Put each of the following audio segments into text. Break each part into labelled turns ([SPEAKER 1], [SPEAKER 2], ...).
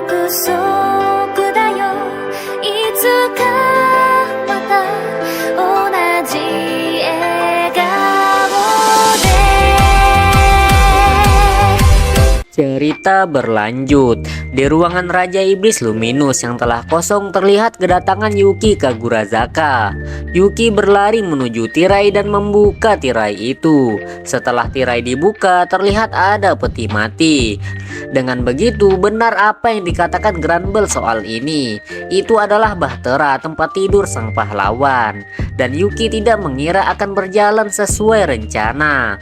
[SPEAKER 1] 約束だよいつかまた同じ笑顔で
[SPEAKER 2] Cerita berlanjut. Di ruangan Raja Iblis Luminous yang telah kosong terlihat kedatangan Yuki Kagurazaka. Yuki berlari menuju tirai dan membuka tirai itu. Setelah tirai dibuka terlihat ada peti mati. Dengan begitu benar apa yang dikatakan Granbel soal ini. Itu adalah bahtera tempat tidur sang pahlawan. Dan Yuki tidak mengira akan berjalan sesuai rencana.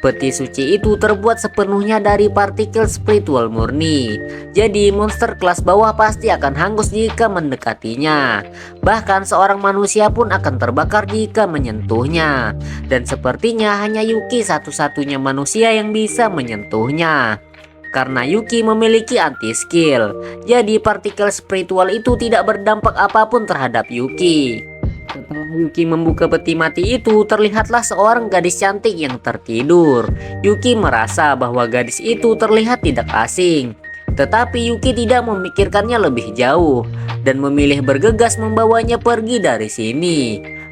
[SPEAKER 2] Peti suci itu terbuat sepenuhnya dari partikel spiritual murni. Jadi monster kelas bawah pasti akan hangus jika mendekatinya. Bahkan seorang manusia pun akan terbakar jika menyentuhnya. Dan sepertinya hanya Yuki satu-satunya manusia yang bisa menyentuhnya. Karena Yuki memiliki anti skill, jadi partikel spiritual itu tidak berdampak apapun terhadap Yuki. Setelah Yuki membuka peti mati itu, terlihatlah seorang gadis cantik yang tertidur. Yuki merasa bahwa gadis itu terlihat tidak asing. Tetapi Yuki tidak memikirkannya lebih jauh dan memilih bergegas membawanya pergi dari sini.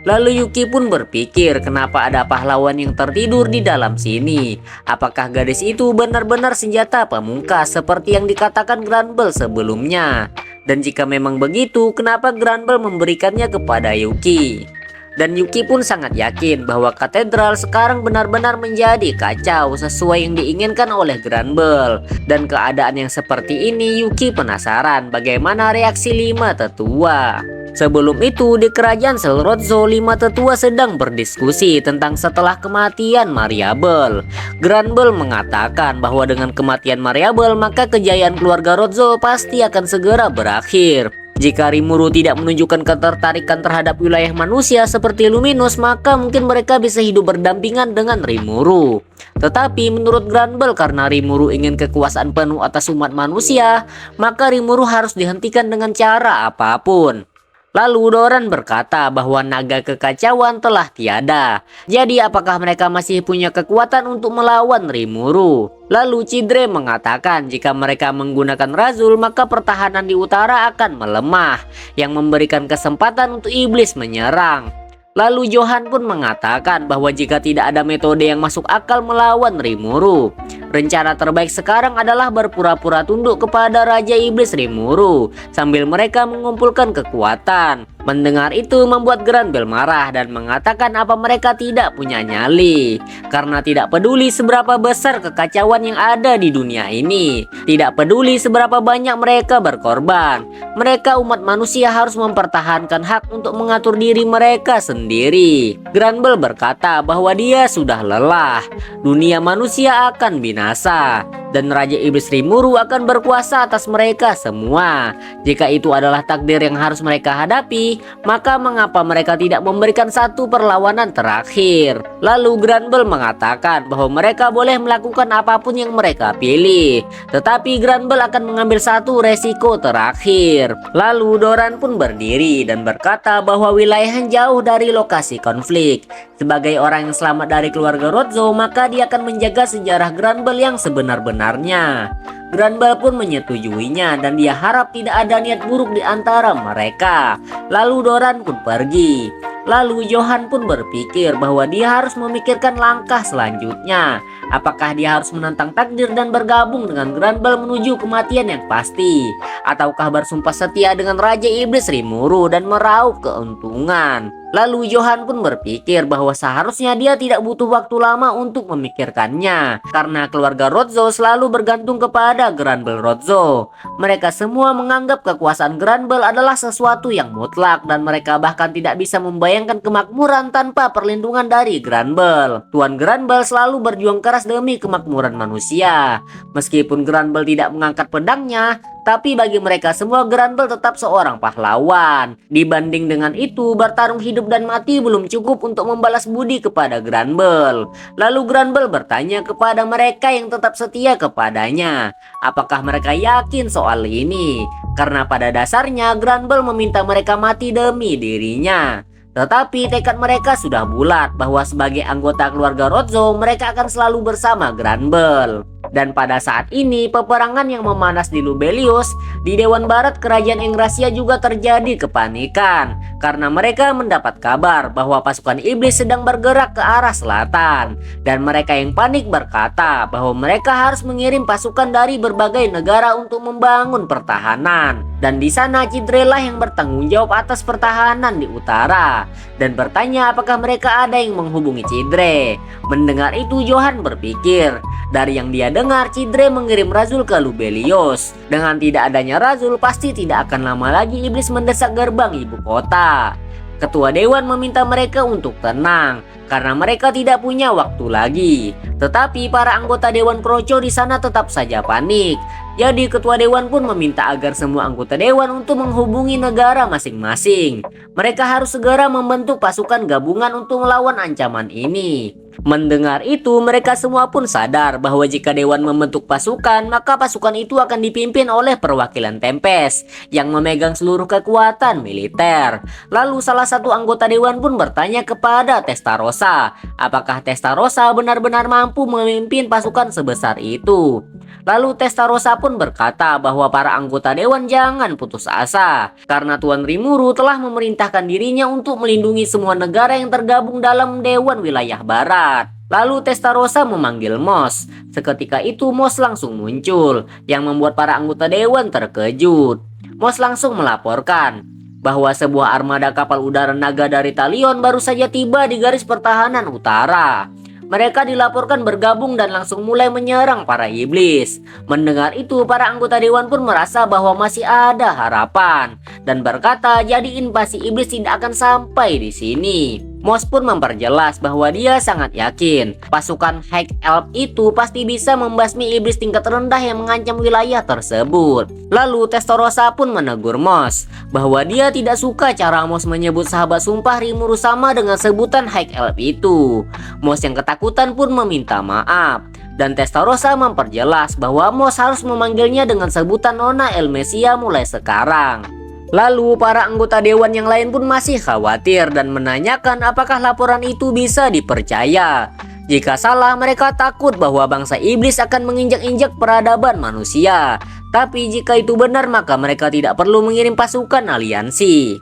[SPEAKER 2] Lalu Yuki pun berpikir kenapa ada pahlawan yang tertidur di dalam sini. Apakah gadis itu benar-benar senjata pamungkas seperti yang dikatakan Granbel sebelumnya? Dan jika memang begitu, kenapa Granbel memberikannya kepada Yuki? Dan Yuki pun sangat yakin bahwa katedral sekarang benar-benar menjadi kacau sesuai yang diinginkan oleh Granbel. Dan keadaan yang seperti ini Yuki penasaran bagaimana reaksi 5 tetua. Sebelum itu di kerajaan Selrozo 5 tetua sedang berdiskusi tentang setelah kematian Mariabel. Granbel mengatakan bahwa dengan kematian Mariabel maka kejayaan keluarga Rozo pasti akan segera berakhir. Jika Rimuru tidak menunjukkan ketertarikan terhadap wilayah manusia seperti Luminous, maka mungkin mereka bisa hidup berdampingan dengan Rimuru. Tetapi menurut Granbel karena Rimuru ingin kekuasaan penuh atas umat manusia, maka Rimuru harus dihentikan dengan cara apapun. Lalu Doran berkata bahwa naga kekacauan telah tiada. Jadi apakah mereka masih punya kekuatan untuk melawan Rimuru? Lalu Cidre mengatakan jika mereka menggunakan Razul maka pertahanan di utara akan melemah, yang memberikan kesempatan untuk iblis menyerang. Lalu Johan pun mengatakan bahwa jika tidak ada metode yang masuk akal melawan Rimuru, rencana terbaik sekarang adalah berpura-pura tunduk kepada Raja Iblis Rimuru sambil mereka mengumpulkan kekuatan. Mendengar itu membuat Granbel marah dan mengatakan apa mereka tidak punya nyali. Karena tidak peduli seberapa besar kekacauan yang ada di dunia ini, tidak peduli seberapa banyak mereka berkorban, mereka umat manusia harus mempertahankan hak untuk mengatur diri mereka sendiri. Granbel berkata bahwa dia sudah lelah. Dunia manusia akan binasa dan Raja Iblis Rimuru akan berkuasa atas mereka semua. Jika itu adalah takdir yang harus mereka hadapi, maka mengapa mereka tidak memberikan satu perlawanan terakhir? Lalu Granbel mengatakan bahwa mereka boleh melakukan apapun yang mereka pilih, tetapi Granbel akan mengambil satu resiko terakhir. Lalu Doran pun berdiri dan berkata bahwa wilayah yang jauh dari lokasi konflik. Sebagai orang yang selamat dari keluarga Rozo, maka dia akan menjaga sejarah Granbel yang sebenar-benarnya. Granbel pun menyetujuinya dan dia harap tidak ada niat buruk di antara mereka. Lalu Doran pun pergi. Lalu Johan pun berpikir bahwa dia harus memikirkan langkah selanjutnya. Apakah dia harus menentang takdir dan bergabung dengan Granbel menuju kematian yang pasti, ataukah bersumpah setia dengan Raja Iblis Rimuru dan meraup keuntungan? Lalu Johan pun berpikir bahwa seharusnya dia tidak butuh waktu lama untuk memikirkannya, karena keluarga Rozo selalu bergantung kepada Granbel Rozo. Mereka semua menganggap kekuasaan Granbel adalah sesuatu yang mutlak dan mereka bahkan tidak bisa membayangkan kemakmuran tanpa perlindungan dari Granbel. Tuan Granbel selalu berjuang keras demi kemakmuran manusia. Meskipun Granbel tidak mengangkat pedangnya, tapi bagi mereka semua Granbel tetap seorang pahlawan. Dibanding dengan itu, bertarung hidup dan mati belum cukup untuk membalas budi kepada Granbel. Lalu Granbel bertanya kepada mereka yang tetap setia kepadanya, apakah mereka yakin soal ini? Karena pada dasarnya Granbel meminta mereka mati demi dirinya. Tetapi tekad mereka sudah bulat bahwa sebagai anggota keluarga Rozzo mereka akan selalu bersama Granbel. Dan pada saat ini peperangan yang memanas di Lubelius, di Dewan Barat Kerajaan Engracia juga terjadi kepanikan karena mereka mendapat kabar bahwa pasukan iblis sedang bergerak ke arah selatan, dan mereka yang panik berkata bahwa mereka harus mengirim pasukan dari berbagai negara untuk membangun pertahanan. Dan di sana Cidre lah yang bertanggung jawab atas pertahanan di utara dan bertanya apakah mereka ada yang menghubungi Cidre. Mendengar itu Johan berpikir, dari yang dia dengar Cidre mengirim Razul ke Lubelius. Dengan tidak adanya Razul pasti tidak akan lama lagi iblis mendesak gerbang ibu kota. Ketua dewan meminta mereka untuk tenang karena mereka tidak punya waktu lagi. Tetapi para anggota dewan kroco di sana tetap saja panik. Jadi ketua dewan pun meminta agar semua anggota dewan untuk menghubungi negara masing-masing. Mereka harus segera membentuk pasukan gabungan untuk melawan ancaman ini. Mendengar itu mereka semua pun sadar bahwa jika dewan membentuk pasukan, maka pasukan itu akan dipimpin oleh perwakilan Tempest yang memegang seluruh kekuatan militer. Lalu salah satu anggota dewan pun bertanya kepada Testarossa, apakah Testarossa benar-benar mampu memimpin pasukan sebesar itu. Lalu Testarossa pun berkata bahwa para anggota dewan jangan putus asa karena Tuan Rimuru telah memerintahkan dirinya untuk melindungi semua negara yang tergabung dalam Dewan Wilayah Barat. Lalu Testarossa memanggil Moss. Seketika itu Moss langsung muncul yang membuat para anggota dewan terkejut. Moss langsung melaporkan bahwa sebuah armada kapal udara naga dari Talion baru saja tiba di garis pertahanan utara. Mereka dilaporkan bergabung dan langsung mulai menyerang para iblis. Mendengar itu, para anggota dewan pun merasa bahwa masih ada harapan dan berkata, jadi invasi iblis tidak akan sampai di sini. Moss pun memperjelas bahwa dia sangat yakin pasukan High Elf itu pasti bisa membasmi iblis tingkat rendah yang mengancam wilayah tersebut. Lalu Testarossa pun menegur Moss bahwa dia tidak suka cara Moss menyebut sahabat sumpah Rimuru sama dengan sebutan High Elf itu. Moss yang ketakutan pun meminta maaf. Dan Testarossa memperjelas bahwa Moss harus memanggilnya dengan sebutan Nona Elmesia mulai sekarang. Lalu para anggota dewan yang lain pun masih khawatir dan menanyakan apakah laporan itu bisa dipercaya. Jika salah, mereka takut bahwa bangsa iblis akan menginjak-injak peradaban manusia. Tapi jika itu benar, maka mereka tidak perlu mengirim pasukan aliansi.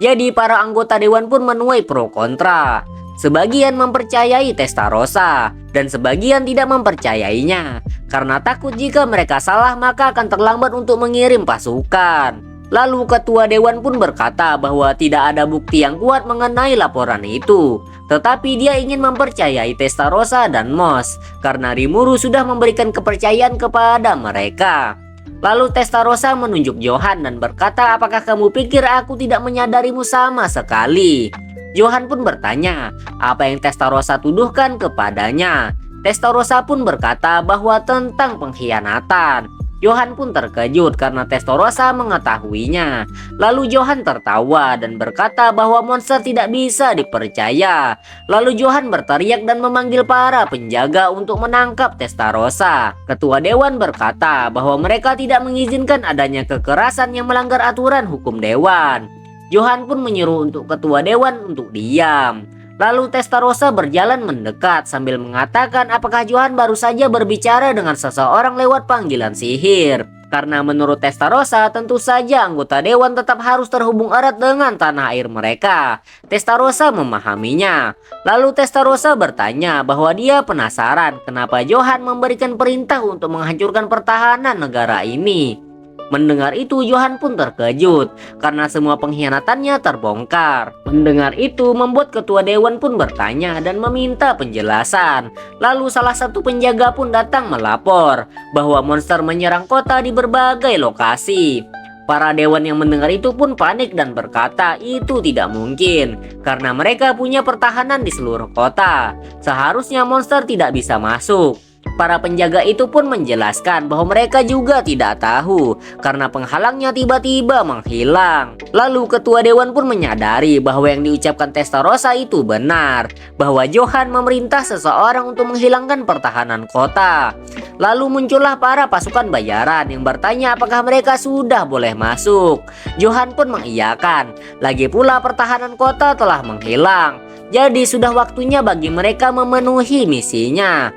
[SPEAKER 2] Jadi para anggota dewan pun menuai pro kontra. Sebagian mempercayai Testarossa dan sebagian tidak mempercayainya karena takut jika mereka salah maka akan terlambat untuk mengirim pasukan. Lalu ketua dewan pun berkata bahwa tidak ada bukti yang kuat mengenai laporan itu. Tetapi dia ingin mempercayai Testarossa dan Moss karena Rimuru sudah memberikan kepercayaan kepada mereka. Lalu Testarossa menunjuk Johan dan berkata, apakah kamu pikir aku tidak menyadarimu sama sekali? Johan pun bertanya apa yang Testarossa tuduhkan kepadanya. Testarossa pun berkata bahwa tentang pengkhianatan. Johan pun terkejut karena Testarossa mengetahuinya. Lalu Johan tertawa dan berkata bahwa monster tidak bisa dipercaya. Lalu Johan berteriak dan memanggil para penjaga untuk menangkap Testarossa. Ketua dewan berkata bahwa mereka tidak mengizinkan adanya kekerasan yang melanggar aturan hukum dewan. Johan pun menyuruh untuk ketua dewan untuk diam. Lalu Testarossa berjalan mendekat sambil mengatakan apakah Johan baru saja berbicara dengan seseorang lewat panggilan sihir. Karena menurut Testarossa tentu saja anggota dewan tetap harus terhubung erat dengan tanah air mereka. Testarossa memahaminya. Lalu Testarossa bertanya bahwa dia penasaran kenapa Johan memberikan perintah untuk menghancurkan pertahanan negara ini. Mendengar itu Johan pun terkejut karena semua pengkhianatannya terbongkar. Mendengar itu membuat ketua dewan pun bertanya dan meminta penjelasan. Lalu salah satu penjaga pun datang melapor bahwa monster menyerang kota di berbagai lokasi. Para dewan yang mendengar itu pun panik dan berkata itu tidak mungkin karena mereka punya pertahanan di seluruh kota. Seharusnya monster tidak bisa masuk. Para penjaga itu pun menjelaskan bahwa mereka juga tidak tahu karena penghalangnya tiba-tiba menghilang. Lalu ketua dewan pun menyadari bahwa yang diucapkan Testarossa itu benar, bahwa Johan memerintah seseorang untuk menghilangkan pertahanan kota. Lalu muncullah para pasukan bayaran yang bertanya apakah mereka sudah boleh masuk. Johan pun mengiyakan. Lagi pula pertahanan kota telah menghilang. Jadi sudah waktunya bagi mereka memenuhi misinya.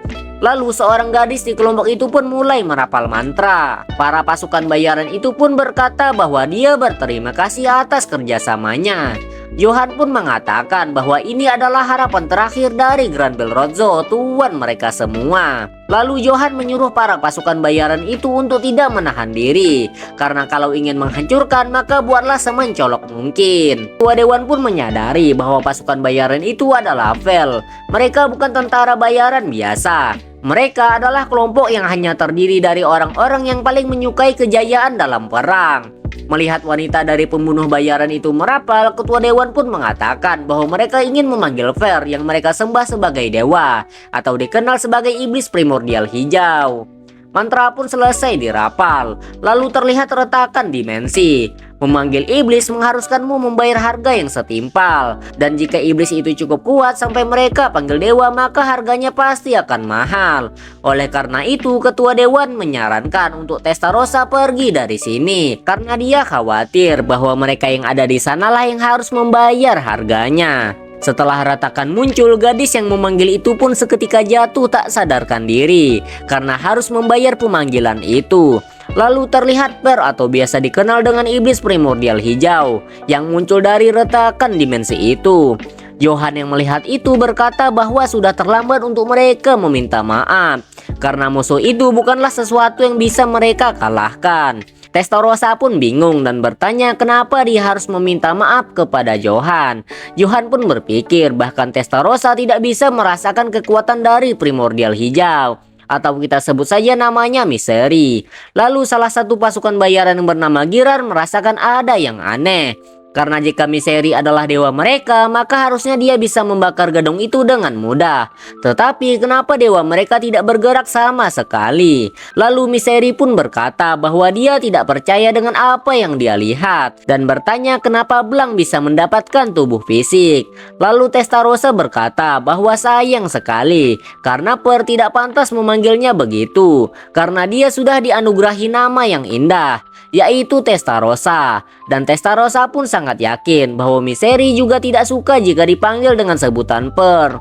[SPEAKER 2] Lalu seorang gadis di kelompok itu pun mulai merapal mantra. Para pasukan bayaran itu pun berkata bahwa dia berterima kasih atas kerjasamanya. Johan pun mengatakan bahwa ini adalah harapan terakhir dari Granbell Rozzo, tuan mereka semua. Lalu Johan menyuruh para pasukan bayaran itu untuk tidak menahan diri, karena kalau ingin menghancurkan maka buatlah semencolok mungkin. Ketua dewan pun menyadari bahwa pasukan bayaran itu adalah Vel. Mereka bukan tentara bayaran biasa. Mereka adalah kelompok yang hanya terdiri dari orang-orang yang paling menyukai kejayaan dalam perang. Melihat wanita dari pembunuh bayaran itu merapal, ketua dewan pun mengatakan bahwa mereka ingin memanggil Ver yang mereka sembah sebagai dewa atau dikenal sebagai iblis primordial hijau. Mantra pun selesai dirapal, lalu terlihat retakan dimensi. Memanggil iblis mengharuskanmu membayar harga yang setimpal, dan jika iblis itu cukup kuat sampai mereka panggil dewa maka harganya pasti akan mahal. Oleh karena itu ketua dewan menyarankan untuk Testarossa pergi dari sini karena dia khawatir bahwa mereka yang ada di sanalah yang harus membayar harganya. Setelah retakan muncul, gadis yang memanggil itu pun seketika jatuh tak sadarkan diri karena harus membayar pemanggilan itu. Lalu terlihat Per atau biasa dikenal dengan iblis primordial hijau yang muncul dari retakan dimensi itu. Johan yang melihat itu berkata bahwa sudah terlambat untuk mereka meminta maaf karena musuh itu bukanlah sesuatu yang bisa mereka kalahkan. Testarossa pun bingung dan bertanya kenapa dia harus meminta maaf kepada Johan. Johan pun berpikir bahkan Testarossa tidak bisa merasakan kekuatan dari primordial hijau, atau kita sebut saja namanya Misery. Lalu salah satu pasukan bayaran yang bernama Girar merasakan ada yang aneh. Karena jika Misery adalah dewa mereka, maka harusnya dia bisa membakar gedung itu dengan mudah. Tetapi kenapa dewa mereka tidak bergerak sama sekali? Lalu Misery pun berkata bahwa dia tidak percaya dengan apa yang dia lihat dan bertanya kenapa Blanc bisa mendapatkan tubuh fisik. Lalu Testarossa berkata bahwa sayang sekali karena Per tidak pantas memanggilnya begitu, karena dia sudah dianugerahi nama yang indah, yaitu Testarossa. Dan Testarossa pun sangat yakin bahwa Misery juga tidak suka jika dipanggil dengan sebutan Per.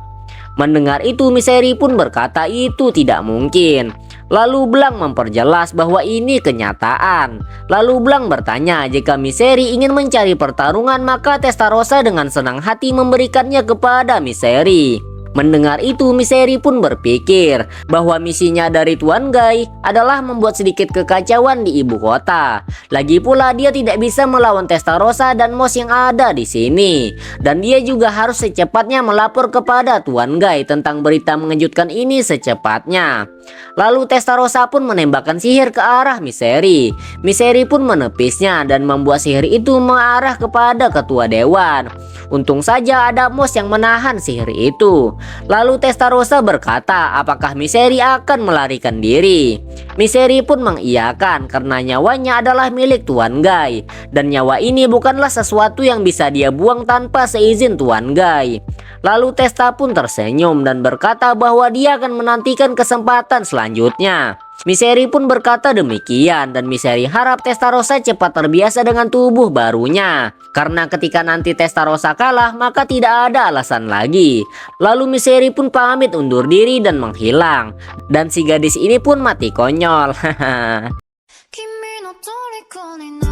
[SPEAKER 2] Mendengar itu Misery pun berkata itu tidak mungkin. Lalu Blanc memperjelas bahwa ini kenyataan. Lalu Blanc bertanya jika Misery ingin mencari pertarungan maka Testarossa dengan senang hati memberikannya kepada Misery. Mendengar itu Misery pun berpikir bahwa misinya dari Tuan Guy adalah membuat sedikit kekacauan di ibu kota. Lagi pula dia tidak bisa melawan Testarossa dan Moss yang ada di sini. Dan dia juga harus secepatnya melapor kepada Tuan Guy tentang berita mengejutkan ini secepatnya. Lalu Testarossa pun menembakkan sihir ke arah Misery. Misery pun menepisnya dan membuat sihir itu mengarah kepada ketua dewan. Untung saja ada Moss yang menahan sihir itu. Lalu Testarossa berkata apakah Misery akan melarikan diri. Misery pun mengiyakan karena nyawanya adalah milik Tuan Guy, dan nyawa ini bukanlah sesuatu yang bisa dia buang tanpa seizin Tuan Guy. Lalu Testa pun tersenyum dan berkata bahwa dia akan menantikan kesempatan selanjutnya. Misery pun berkata demikian dan Misery harap Testarossa cepat terbiasa dengan tubuh barunya. Karena ketika nanti Testarossa kalah maka tidak ada alasan lagi. Lalu Misery pun pamit undur diri dan menghilang. Dan si gadis ini pun mati konyol.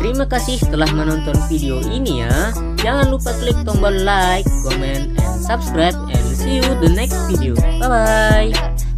[SPEAKER 2] Terima kasih telah menonton video ini ya. Jangan lupa klik tombol like, comment, and subscribe, and see you the next video. Bye bye.